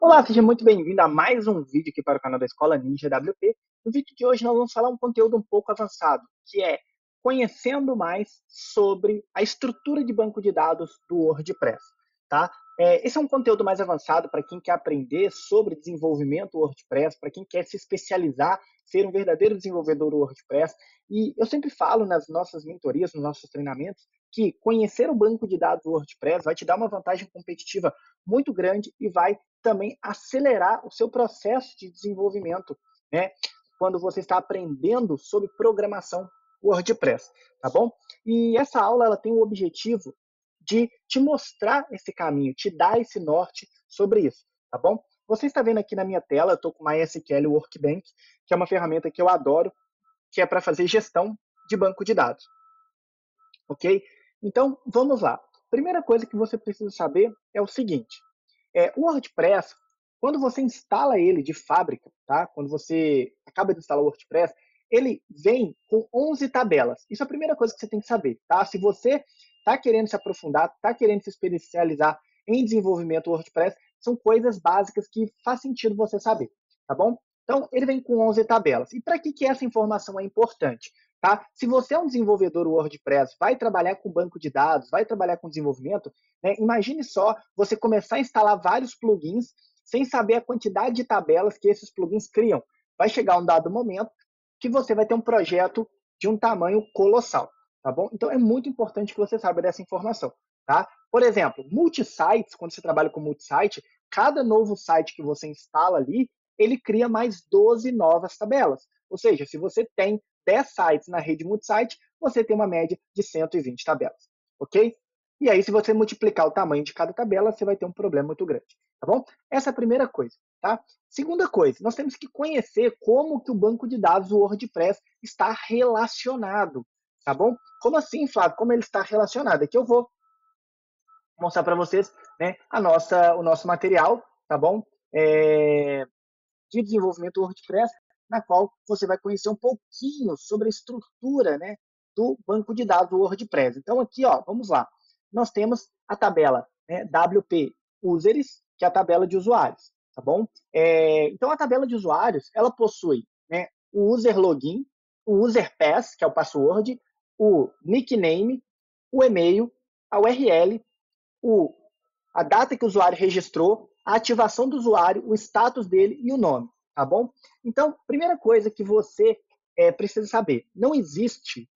Olá, seja muito bem-vindo a mais um vídeo aqui para o canal da Escola Ninja WP. No vídeo de hoje nós vamos falar um conteúdo um pouco avançado, que é conhecendo mais sobre a estrutura de banco de dados do WordPress, tá? Esse é um conteúdo mais avançado para quem quer aprender sobre desenvolvimento WordPress, para quem quer se especializar, ser um verdadeiro desenvolvedor WordPress. E eu sempre falo nas nossas mentorias, nos nossos treinamentos, que conhecer o banco de dados do WordPress vai te dar uma vantagem competitiva muito grande e vai também acelerar o seu processo de desenvolvimento, né? Quando você está aprendendo sobre programação WordPress, tá bom? E essa aula ela tem o objetivo de te mostrar esse caminho, te dar esse norte sobre isso, tá bom? Você está vendo aqui na minha tela, eu estou com o MySQL Workbench, que é uma ferramenta que eu adoro, que é para fazer gestão de banco de dados, ok? Então, vamos lá. Primeira coisa que você precisa saber é o seguinte: o WordPress, quando você instala ele de fábrica, tá? Quando você acaba de instalar o WordPress, ele vem com 11 tabelas. Isso é a primeira coisa que você tem que saber, tá? Se você está querendo se aprofundar, está querendo se especializar em desenvolvimento WordPress, são coisas básicas que faz sentido você saber, tá bom? Então, ele vem com 11 tabelas. E para que essa informação é importante? Tá? Se você é um desenvolvedor WordPress, vai trabalhar com banco de dados, vai trabalhar com desenvolvimento, né? Imagine só você começar a instalar vários plugins sem saber a quantidade de tabelas que esses plugins criam. Vai chegar um dado momento que você vai ter um projeto de um tamanho colossal, tá bom? Então é muito importante que você saiba dessa informação, tá? Por exemplo, multisites, quando você trabalha com multisite, cada novo site que você instala ali, ele cria mais 12 novas tabelas. Ou seja, se você tem 10 sites na rede multisite, você tem uma média de 120 tabelas, ok? E aí, se você multiplicar o tamanho de cada tabela, você vai ter um problema muito grande, tá bom? Essa é a primeira coisa, tá? Segunda coisa, nós temos que conhecer como que o banco de dados do WordPress está relacionado, tá bom? Como assim, Flávio? Como ele está relacionado? Aqui eu vou mostrar para vocês, né, o nosso material, tá bom? De desenvolvimento WordPress, na qual você vai conhecer um pouquinho sobre a estrutura, né, do banco de dados do WordPress. Então aqui, ó, vamos lá. Nós temos a tabela, né, WP Users, que é a tabela de usuários, tá bom? Então a tabela de usuários, ela possui, né, o user login, o user pass, que é o password, o nickname, o e-mail, a URL, o a data que o usuário registrou, a ativação do usuário, o status dele e o nome, tá bom? Então, primeira coisa que você precisa saber, não existe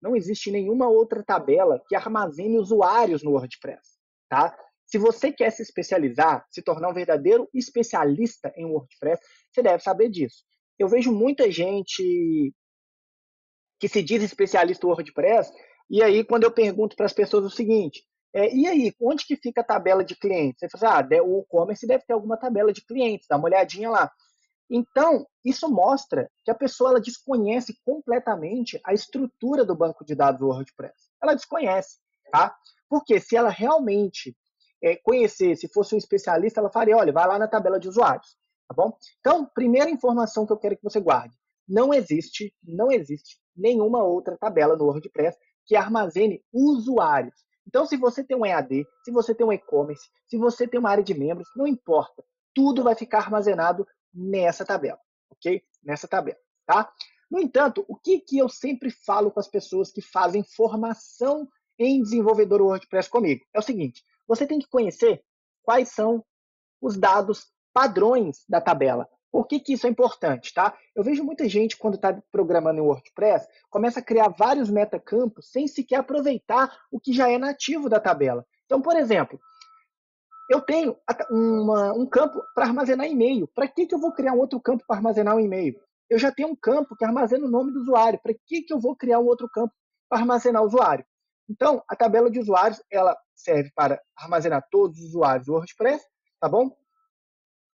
nenhuma outra tabela que armazene usuários no WordPress, tá? Se você quer se especializar, se tornar um verdadeiro especialista em WordPress, você deve saber disso. Eu vejo muita gente que se diz especialista em WordPress, e aí quando eu pergunto para as pessoas o seguinte, e aí, onde que fica a tabela de clientes? Você fala assim, o e-commerce deve ter alguma tabela de clientes, dá uma olhadinha lá. Então, isso mostra que a pessoa ela desconhece completamente a estrutura do banco de dados do WordPress. Ela desconhece, tá? Porque se ela realmente conhecesse, fosse um especialista, ela faria, olha, vai lá na tabela de usuários, tá bom? Então, primeira informação que eu quero que você guarde, não existe nenhuma outra tabela no WordPress que armazene usuários. Então, se você tem um EAD, se você tem um e-commerce, se você tem uma área de membros, não importa, tudo vai ficar armazenado nessa tabela, ok? Nessa tabela, tá? No entanto, o que eu sempre falo com as pessoas que fazem formação em desenvolvedor WordPress comigo? É o seguinte, você tem que conhecer quais são os dados padrões da tabela. Por que isso é importante, tá? Eu vejo muita gente, quando está programando em WordPress, começa a criar vários metacampos sem sequer aproveitar o que já é nativo da tabela. Então, por exemplo, eu tenho um campo para armazenar e-mail. Para que eu vou criar um outro campo para armazenar um e-mail? Eu já tenho um campo que armazena o nome do usuário. Para que eu vou criar um outro campo para armazenar o usuário? Então, a tabela de usuários ela serve para armazenar todos os usuários do WordPress, tá bom?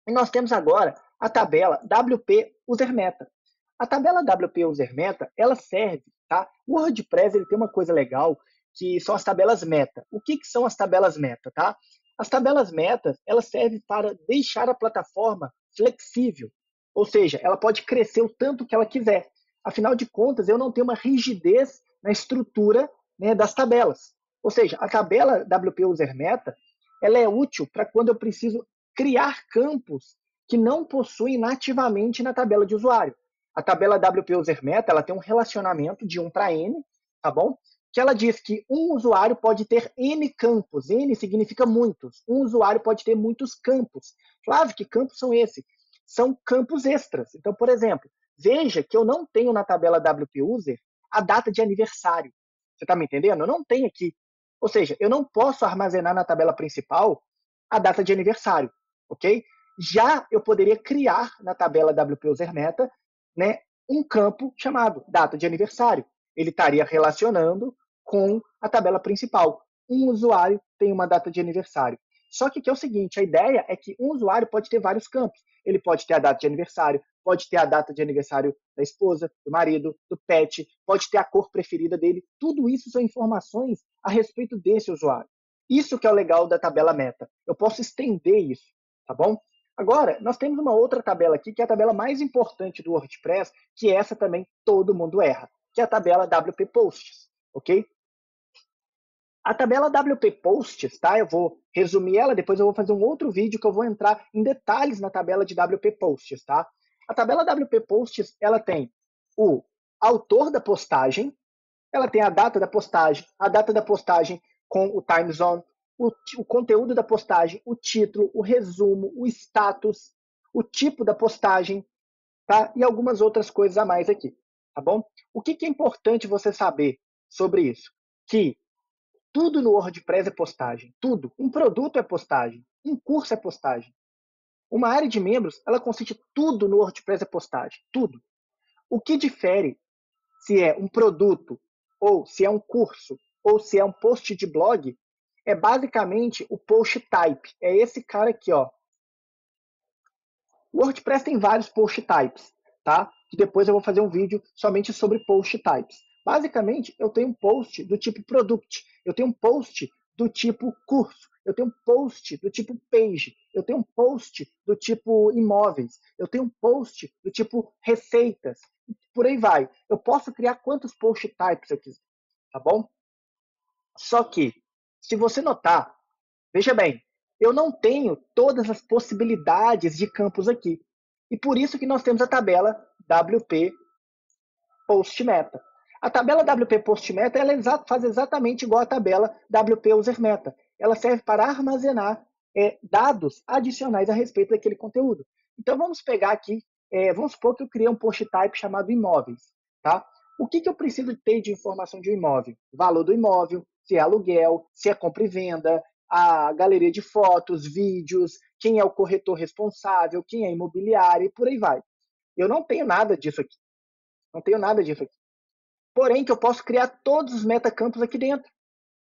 E nós temos agora a tabela WP User Meta. A tabela WP User Meta, ela serve, tá? O WordPress ele tem uma coisa legal que são as tabelas meta. O que são as tabelas meta, tá? As tabelas metas, elas servem para deixar a plataforma flexível. Ou seja, ela pode crescer o tanto que ela quiser. Afinal de contas, eu não tenho uma rigidez na estrutura, né, das tabelas. Ou seja, a tabela WP User Meta, ela é útil para quando eu preciso criar campos que não possuem nativamente na tabela de usuário. A tabela WP User Meta, ela tem um relacionamento de 1 para N, tá bom? Que ela diz que um usuário pode ter N campos. N significa muitos. Um usuário pode ter muitos campos. Flávio, que campos são esses? São campos extras. Então, por exemplo, veja que eu não tenho na tabela WP User a data de aniversário. Você está me entendendo? Eu não tenho aqui. Ou seja, eu não posso armazenar na tabela principal a data de aniversário, ok? Já eu poderia criar na tabela WP User Meta, né, um campo chamado data de aniversário. Ele estaria relacionando com a tabela principal. Um usuário tem uma data de aniversário. Só que é o seguinte, a ideia é que um usuário pode ter vários campos. Ele pode ter a data de aniversário, pode ter a data de aniversário da esposa, do marido, do pet, pode ter a cor preferida dele. Tudo isso são informações a respeito desse usuário. Isso que é o legal da tabela meta. Eu posso estender isso, tá bom? Agora, nós temos uma outra tabela aqui, que é a tabela mais importante do WordPress, que essa também todo mundo erra, que é a tabela WP Posts, ok? A tabela WP Posts, tá? Eu vou resumir ela, depois eu vou fazer um outro vídeo que eu vou entrar em detalhes na tabela de WP Posts, tá? A tabela WP Posts, ela tem o autor da postagem, ela tem a data da postagem com o time zone, o conteúdo da postagem, o título, o resumo, o status, o tipo da postagem, tá? E algumas outras coisas a mais aqui, tá bom? O que é importante você saber sobre isso? Que tudo no WordPress é postagem, tudo. Um produto é postagem, um curso é postagem. Uma área de membros, ela consiste tudo no WordPress é postagem, tudo. O que difere se é um produto, ou se é um curso, ou se é um post de blog, é basicamente o post type. É esse cara aqui, ó. O WordPress tem vários post types, tá? E depois eu vou fazer um vídeo somente sobre post types. Basicamente, eu tenho um post do tipo product, eu tenho um post do tipo curso, eu tenho um post do tipo page, eu tenho um post do tipo imóveis, eu tenho um post do tipo receitas, por aí vai. Eu posso criar quantos post types eu quiser, tá bom? Só que, se você notar, veja bem, eu não tenho todas as possibilidades de campos aqui. E por isso que nós temos a tabela WP Post Meta. A tabela WP Post Meta ela faz exatamente igual à tabela WP User Meta. Ela serve para armazenar dados adicionais a respeito daquele conteúdo. Então vamos pegar aqui, vamos supor que eu criei um post type chamado imóveis. Tá? O que eu preciso ter de informação de um imóvel? Valor do imóvel, se é aluguel, se é compra e venda, a galeria de fotos, vídeos, quem é o corretor responsável, quem é imobiliário e por aí vai. Eu não tenho nada disso aqui. Não tenho nada disso aqui. Porém, que eu posso criar todos os metacampos aqui dentro.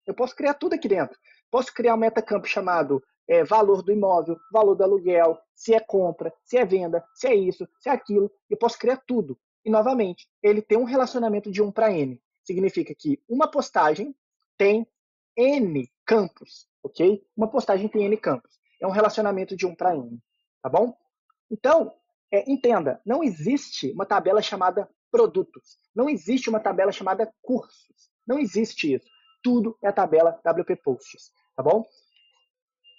Eu posso criar tudo aqui dentro. Posso criar um metacampo chamado valor do imóvel, valor do aluguel, se é compra, se é venda, se é isso, se é aquilo. Eu posso criar tudo. E, novamente, ele tem um relacionamento de 1 para N. Significa que uma postagem tem N campos, ok? Uma postagem tem N campos. É um relacionamento de 1 para N, tá bom? Então, entenda, não existe uma tabela chamada produtos. Não existe uma tabela chamada cursos. Não existe isso. Tudo é a tabela WP Posts, tá bom?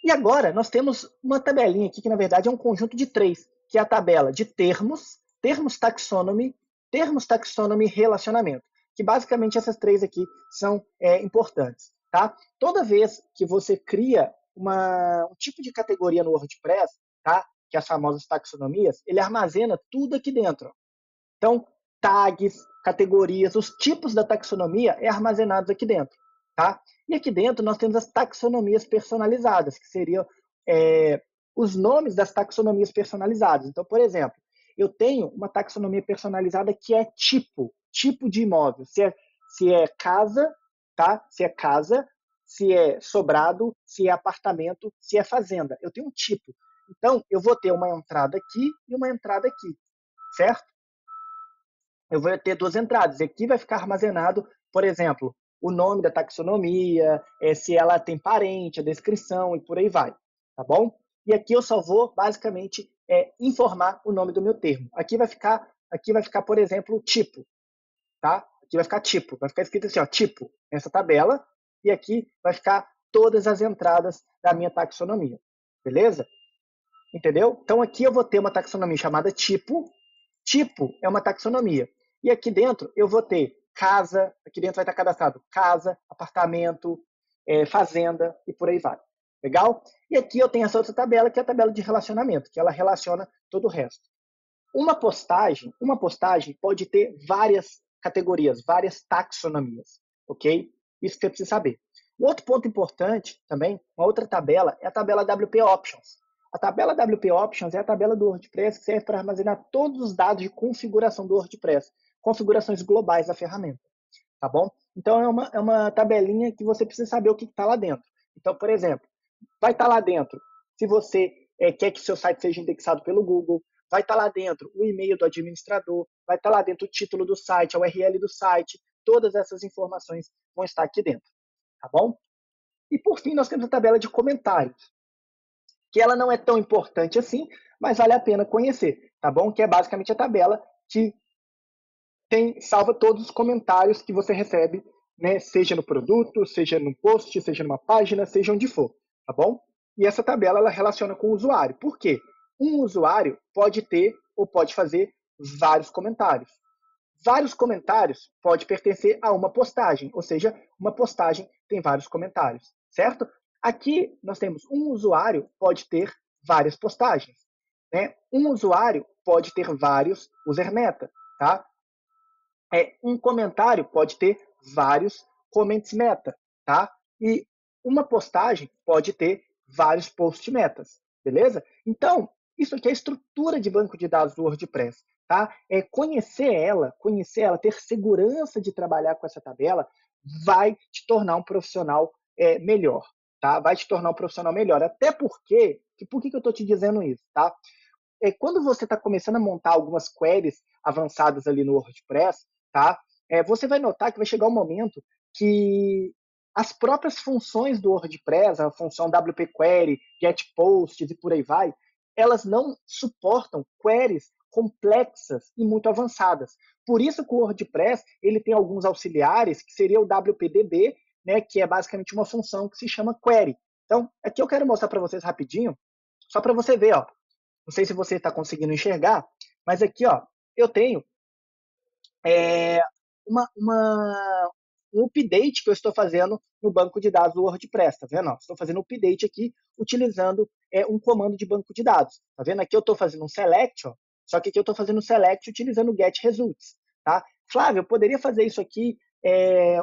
E agora nós temos uma tabelinha aqui que na verdade é um conjunto de 3, que é a tabela de termos, termos taxonomy relacionamento, que basicamente essas 3 aqui são importantes, tá? Toda vez que você cria um tipo de categoria no WordPress, tá? Que é as famosas taxonomias, ele armazena tudo aqui dentro. Então, tags, categorias, os tipos da taxonomia é armazenados aqui dentro, tá? E aqui dentro nós temos as taxonomias personalizadas, que seriam os nomes das taxonomias personalizadas. Então, por exemplo, eu tenho uma taxonomia personalizada que é tipo de imóvel. Se é casa, tá? Se é casa, se é sobrado, se é apartamento, se é fazenda. Eu tenho um tipo. Então, eu vou ter uma entrada aqui e uma entrada aqui, certo? Eu vou ter 2 entradas. Aqui vai ficar armazenado, por exemplo, o nome da taxonomia, se ela tem parente, a descrição e por aí vai, tá bom? E aqui eu só vou, basicamente, informar o nome do meu termo. Aqui vai ficar, por exemplo, tipo, tá? Aqui vai ficar escrito assim, ó, tipo, nessa tabela, e aqui vai ficar todas as entradas da minha taxonomia, beleza? Entendeu? Então aqui eu vou ter uma taxonomia chamada tipo. Tipo é uma taxonomia. E aqui dentro eu vou ter casa, aqui dentro vai estar cadastrado casa, apartamento, fazenda e por aí vai. Legal? E aqui eu tenho essa outra tabela, que é a tabela de relacionamento, que ela relaciona todo o resto. Uma postagem pode ter várias categorias, várias taxonomias, ok? Isso que você precisa saber. Um outro ponto importante também, uma outra tabela, é a tabela WP Options. A tabela WP Options é a tabela do WordPress que serve para armazenar todos os dados de configuração do WordPress, configurações globais da ferramenta, tá bom? Então é uma tabelinha que você precisa saber o que está lá dentro. Então, por exemplo, vai estar lá dentro se você quer que seu site seja indexado pelo Google, vai estar lá dentro o e-mail do administrador, vai estar lá dentro o título do site, a URL do site, todas essas informações vão estar aqui dentro, tá bom? E por fim, nós temos a tabela de comentários, que ela não é tão importante assim, mas vale a pena conhecer, tá bom? Que é basicamente a tabela que salva todos os comentários que você recebe, né? Seja no produto, seja no post, seja numa página, seja onde for, tá bom? E essa tabela ela relaciona com o usuário. Por quê? Um usuário pode ter ou pode fazer vários comentários. Vários comentários pode pertencer a uma postagem, ou seja, uma postagem tem vários comentários, certo? Aqui nós temos um usuário pode ter várias postagens, né? Um usuário pode ter vários user meta, tá? Um comentário pode ter vários comments meta, tá? E uma postagem pode ter vários post metas, beleza? Então, isso aqui é a estrutura de banco de dados do WordPress, tá? Conhecer ela, ter segurança de trabalhar com essa tabela, vai te tornar um profissional melhor, tá? Vai te tornar um profissional melhor. Até porque, por que eu estou te dizendo isso, tá? Quando você está começando a montar algumas queries avançadas ali no WordPress, tá? Você vai notar que vai chegar um momento que as próprias funções do WordPress, a função WP Query, Get Posts e por aí vai, elas não suportam queries complexas e muito avançadas. Por isso que o WordPress ele tem alguns auxiliares, que seria o WPDB, né, que é basicamente uma função que se chama query. Então, aqui eu quero mostrar para vocês rapidinho, só para você ver, ó. Não sei se você está conseguindo enxergar, mas aqui, ó, eu tenho é, um update que eu estou fazendo no banco de dados do WordPress, tá vendo? Estou fazendo um update aqui utilizando um comando de banco de dados. Tá vendo? Aqui eu estou fazendo um select, ó, só que aqui eu estou fazendo um select utilizando o get results, tá? Flávio, eu poderia fazer isso aqui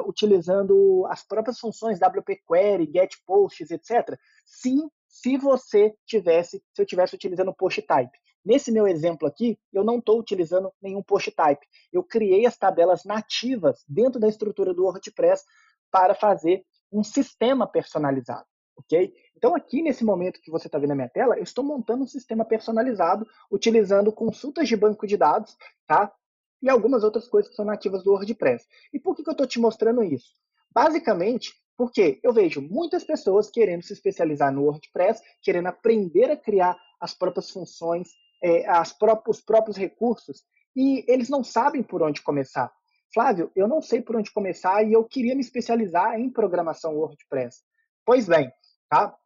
utilizando as próprias funções WP Query, get posts, etc. Sim, se eu tivesse utilizando o post type. Nesse meu exemplo aqui, eu não estou utilizando nenhum post type. Eu criei as tabelas nativas dentro da estrutura do WordPress para fazer um sistema personalizado, ok? Então aqui nesse momento que você está vendo na minha tela, eu estou montando um sistema personalizado utilizando consultas de banco de dados, tá? E algumas outras coisas que são nativas do WordPress. E por que eu estou te mostrando isso? Basicamente, porque eu vejo muitas pessoas querendo se especializar no WordPress, querendo aprender a criar as próprias funções, os próprios recursos, e eles não sabem por onde começar. Flávio, eu não sei por onde começar e eu queria me especializar em programação WordPress. Pois bem, tá?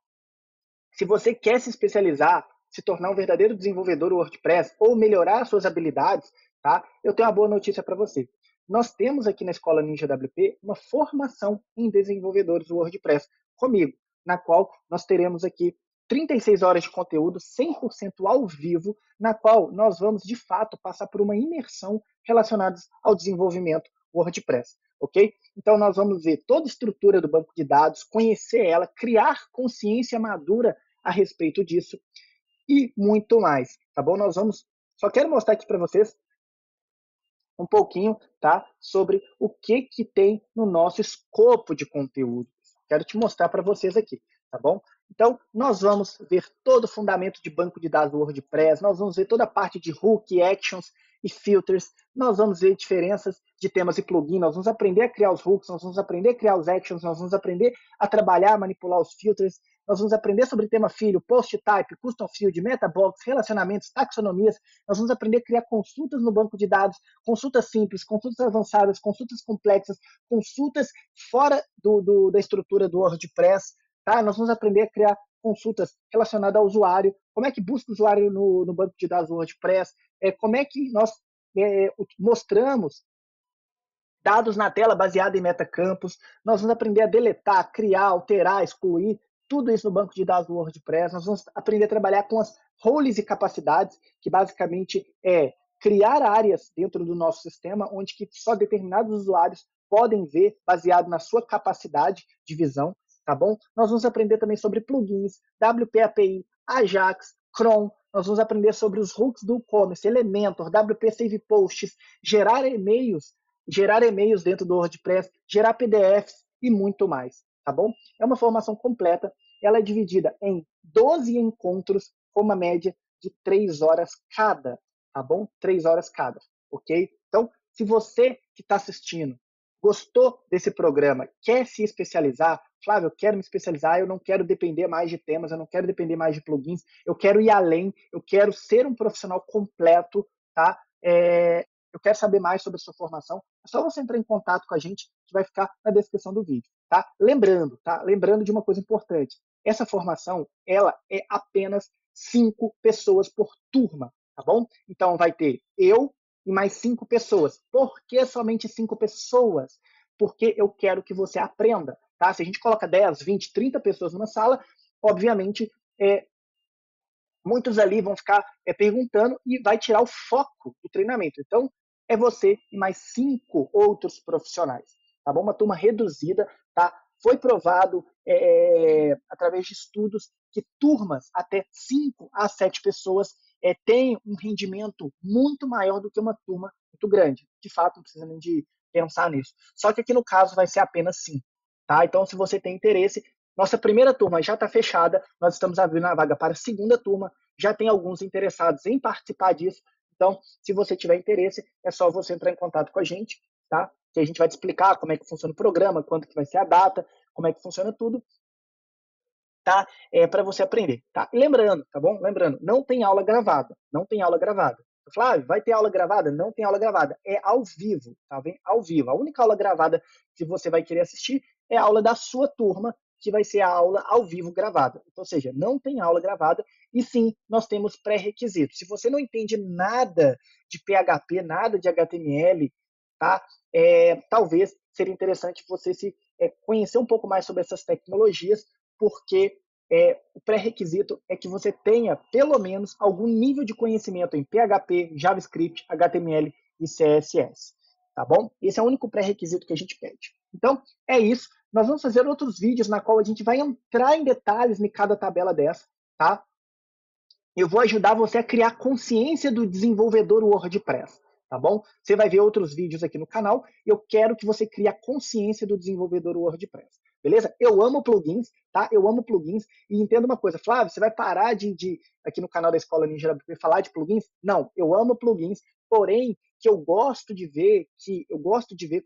Se você quer se especializar, se tornar um verdadeiro desenvolvedor WordPress ou melhorar suas habilidades, tá? Eu tenho uma boa notícia para você. Nós temos aqui na Escola Ninja WP uma formação em desenvolvedores WordPress comigo, na qual nós teremos aqui 36 horas de conteúdo 100% ao vivo, na qual nós vamos, de fato, passar por uma imersão relacionada ao desenvolvimento WordPress, ok? Então, nós vamos ver toda a estrutura do banco de dados, conhecer ela, criar consciência madura a respeito disso e muito mais, tá bom? Só quero mostrar aqui para vocês um pouquinho, tá, sobre o que tem no nosso escopo de conteúdo. Quero te mostrar para vocês aqui, tá bom? Então, nós vamos ver todo o fundamento de banco de dados do WordPress, nós vamos ver toda a parte de hook, actions e filters, nós vamos ver diferenças de temas e plugins, nós vamos aprender a criar os hooks, nós vamos aprender a criar os actions, nós vamos aprender a trabalhar, manipular os filters, nós vamos aprender sobre tema filho, post type, custom field, metabox, relacionamentos, taxonomias, nós vamos aprender a criar consultas no banco de dados, consultas simples, consultas avançadas, consultas complexas, consultas fora da estrutura do WordPress, tá? Nós vamos aprender a criar consultas relacionadas ao usuário, como é que busca o usuário no banco de dados do WordPress, como é que nós mostramos dados na tela baseado em metacampos, nós vamos aprender a deletar, criar, alterar, excluir, tudo isso no banco de dados do WordPress, nós vamos aprender a trabalhar com as roles e capacidades, que basicamente é criar áreas dentro do nosso sistema, onde que só determinados usuários podem ver, baseado na sua capacidade de visão, tá bom? Nós vamos aprender também sobre plugins, WP API, Ajax, Chrome, nós vamos aprender sobre os hooks do e-commerce, Elementor, WP Save Posts, gerar e-mails dentro do WordPress, gerar PDFs e muito mais, tá bom? É uma formação completa, ela é dividida em 12 encontros com uma média de 3 horas cada, tá bom? 3 horas cada, ok? Então, se você que está assistindo gostou desse programa, quer se especializar, Flávio, eu quero me especializar, eu não quero depender mais de temas, eu não quero depender mais de plugins, eu quero ir além, eu quero ser um profissional completo, tá? Eu quero saber mais sobre a sua formação, é só você entrar em contato com a gente, que vai ficar na descrição do vídeo, tá? Lembrando, tá? Lembrando de uma coisa importante, essa formação, ela é apenas 5 pessoas por turma, tá bom? Então, vai ter eu e mais 5 pessoas. Por que somente 5 pessoas? Porque eu quero que você aprenda, tá? Se a gente coloca 10, 20, 30 pessoas numa sala, obviamente, muitos ali vão ficar perguntando e vai tirar o foco do treinamento. Então, é você e mais 5 outros profissionais, tá bom? Uma turma reduzida, tá? Foi provado através de estudos que turmas até 5 a 7 pessoas têm um rendimento muito maior do que uma turma muito grande. De fato, não precisa nem de pensar nisso. Só que aqui no caso vai ser apenas 5, tá? Então, se você tem interesse, nossa primeira turma já está fechada, nós estamos abrindo a vaga para a segunda turma, já tem alguns interessados em participar disso, então, se você tiver interesse, é só você entrar em contato com a gente, tá? Que a gente vai te explicar como é que funciona o programa, quando que vai ser a data, como é que funciona tudo, tá? Para você aprender, tá? Lembrando, tá bom? Lembrando, não tem aula gravada, não tem aula gravada. Flávio, vai ter aula gravada? Não tem aula gravada, é ao vivo, tá bem? Ao vivo. A única aula gravada que você vai querer assistir é a aula da sua turma, que vai ser a aula ao vivo gravada. Ou seja, não tem aula gravada e sim, nós temos pré-requisitos. Se você não entende nada de PHP, nada de HTML, tá? Talvez seria interessante você se conhecer um pouco mais sobre essas tecnologias, porque o pré-requisito é que você tenha pelo menos algum nível de conhecimento em PHP, JavaScript, HTML e CSS, tá bom? Esse é o único pré-requisito que a gente pede. Então, é isso. Nós vamos fazer outros vídeos na qual a gente vai entrar em detalhes em cada tabela dessa, tá? Eu vou ajudar você a criar consciência do desenvolvedor WordPress, tá bom? Você vai ver outros vídeos aqui no canal. Eu quero que você crie a consciência do desenvolvedor WordPress, beleza? Eu amo plugins, tá? Eu amo plugins e entenda uma coisa, Flávio, você vai parar de aqui no canal da Escola Ninja WP falar de plugins? Não, eu amo plugins, porém que eu gosto de ver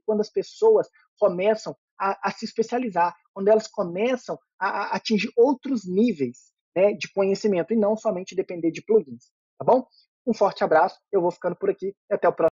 quando as pessoas começam a se especializar, quando elas começam a atingir outros níveis, né, de conhecimento e não somente depender de plugins, tá bom? Um forte abraço, eu vou ficando por aqui e até o próximo.